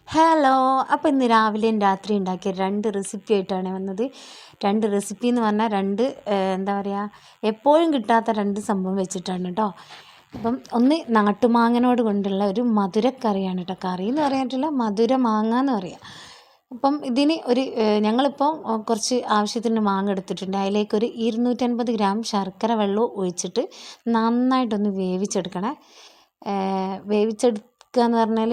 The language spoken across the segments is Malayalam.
ഹലോ. അപ്പോൾ ഇന്ന് രാവിലെയും രാത്രി ഉണ്ടാക്കിയ 2 റെസിപ്പി ആയിട്ടാണ് വന്നത്. 2 റെസിപ്പി എന്ന് പറഞ്ഞാൽ 2 എന്താ പറയുക, എപ്പോഴും കിട്ടാത്ത 2 സംഭവം വെച്ചിട്ടാണ് കേട്ടോ. അപ്പം ഒന്ന് നാട്ടുമാങ്ങനോട് കൊണ്ടുള്ള ഒരു മധുരക്കറിയാണ് കേട്ടോ. കറി എന്ന് പറയാനായിട്ടില്ല, മധുര മാങ്ങ എന്ന് പറയാം. അപ്പം ഇതിന് ഞങ്ങളിപ്പോൾ കുറച്ച് ആവശ്യത്തിന് മാങ്ങ എടുത്തിട്ടുണ്ട്. അതിലേക്കൊരു 250 ഗ്രാം ശർക്കര വെള്ളം ഒഴിച്ചിട്ട് നന്നായിട്ടൊന്ന് വേവിച്ചെടുക്കണേ. വേവിച്ചെടുക്കുക എന്ന് പറഞ്ഞാൽ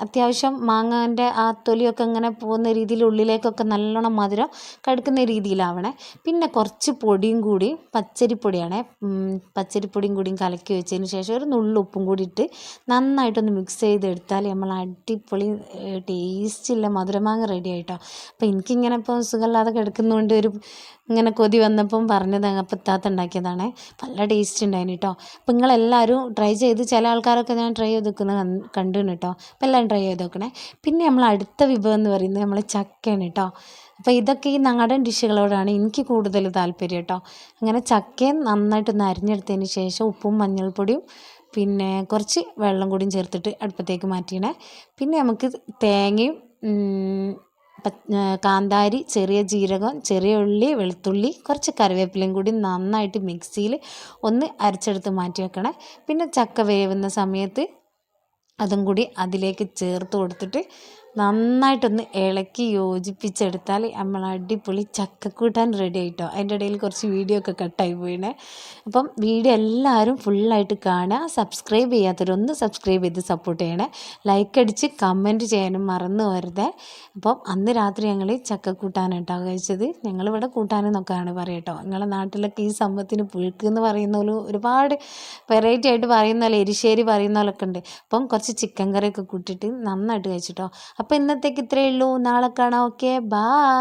അത്യാവശ്യം മാങ്ങാൻ്റെ ആ തൊലിയൊക്കെ ഇങ്ങനെ പോകുന്ന രീതിയിൽ ഉള്ളിലേക്കൊക്കെ നല്ലോണം മധുരം കടുക്കുന്ന രീതിയിലാവണേ. പിന്നെ കുറച്ച് പൊടിയും കൂടി, പച്ചരിപ്പൊടിയാണേ, പച്ചരിപ്പൊടിയും കൂടിയും കലക്കി വെച്ചതിന് ശേഷം ഒരു നുള്ളുപ്പും കൂടി ഇട്ട് നന്നായിട്ടൊന്ന് മിക്സ് ചെയ്തെടുത്താൽ നമ്മൾ അടിപൊളി ടേസ്റ്റുള്ള മധുരമാങ്ങ റെഡി ആയിട്ടോ. അപ്പോൾ എനിക്കിങ്ങനെ ഇപ്പോൾ സുഖമില്ലാതെ കിടക്കുന്നതുകൊണ്ട് ഇങ്ങനെ കൊതി വന്നപ്പം പറഞ്ഞത് അപ്പം ഇത്താത്ത ഉണ്ടാക്കിയതാണേ. നല്ല ടേസ്റ്റ് ഉണ്ടായിന് കേട്ടോ. അപ്പോൾ നിങ്ങളെല്ലാവരും ട്രൈ ചെയ്ത്, ചില ആൾക്കാരൊക്കെ ഞാൻ ട്രൈ ചെയ്ത് വെക്കുന്നത് കണ്ടിന് കേട്ടോ. അപ്പോൾ എല്ലാവരും ട്രൈ ചെയ്ത് നോക്കണേ. പിന്നെ നമ്മൾ അടുത്ത വിഭവം എന്ന് പറയുന്നത് നമ്മൾ ചക്കയാണ് കേട്ടോ. അപ്പോൾ ഇതൊക്കെ ഈ നാടൻ ഡിഷുകളോടാണ് എനിക്ക് കൂടുതൽ താല്പര്യം കേട്ടോ. അങ്ങനെ ചക്കയും നന്നായിട്ടൊന്ന് അരിഞ്ഞെടുത്തതിന് ശേഷം ഉപ്പും മഞ്ഞൾപ്പൊടിയും പിന്നെ കുറച്ച് വെള്ളം കൂടിയും ചേർത്തിട്ട് അടുപ്പത്തേക്ക് മാറ്റിയണേ. പിന്നെ നമുക്ക് തേങ്ങയും കാന്താരി, ചെറിയ ജീരകം, ചെറിയ ഉള്ളി, വെളുത്തുള്ളി, കുറച്ച് കറിവേപ്പിലയും കൂടി നന്നായിട്ട് മിക്സിയിൽ ഒന്ന് അരച്ചെടുത്ത് മാറ്റി വെക്കണേ. പിന്നെ ചക്ക വേവുന്ന സമയത്ത് അതും കൂടി അതിലേക്ക് ചേർത്ത് കൊടുത്തിട്ട് നന്നായിട്ടൊന്ന് ഇളക്കി യോജിപ്പിച്ചെടുത്താൽ നമ്മൾ അടിപൊളി ചക്കക്കൂട്ടാൻ റെഡി ആയിട്ടോ. അതിൻ്റെ ഇടയിൽ കുറച്ച് വീഡിയോ ഒക്കെ കട്ടായി പോയിണേ. അപ്പം വീഡിയോ എല്ലാവരും ഫുള്ളായിട്ട് കാണുക. സബ്സ്ക്രൈബ് ചെയ്യാത്തവരൊന്ന് സബ്സ്ക്രൈബ് ചെയ്ത് സപ്പോർട്ട് ചെയ്യണേ. ലൈക്ക് അടിച്ച് കമൻറ്റ് ചെയ്യാനും മറന്നു വരുതേ. അപ്പം അന്ന് രാത്രി ഞങ്ങൾ ചക്കക്കൂട്ടാനായിട്ടോ കഴിച്ചത്. ഞങ്ങളിവിടെ കൂട്ടാനെന്നൊക്കെയാണ് പറയുക കേട്ടോ. നിങ്ങളുടെ നാട്ടിലൊക്കെ ഈ സംഭവത്തിന് പുഴുക്ക് എന്ന് പറയുന്ന പോലെ ഒരുപാട് വെറൈറ്റി ആയിട്ട് പറയുന്ന പോലെ, എരിശ്ശേരി പറയുന്ന പോലൊക്കെ ഉണ്ട്. അപ്പം കുറച്ച് ചിക്കൻ കറിയൊക്കെ കൂട്ടിയിട്ട് നന്നായിട്ട് കഴിച്ചിട്ടോ. അപ്പോൾ ഇന്നത്തേക്ക് ഇത്രയേ ഉള്ളൂ. നാളെ കാണാം. Okay, by.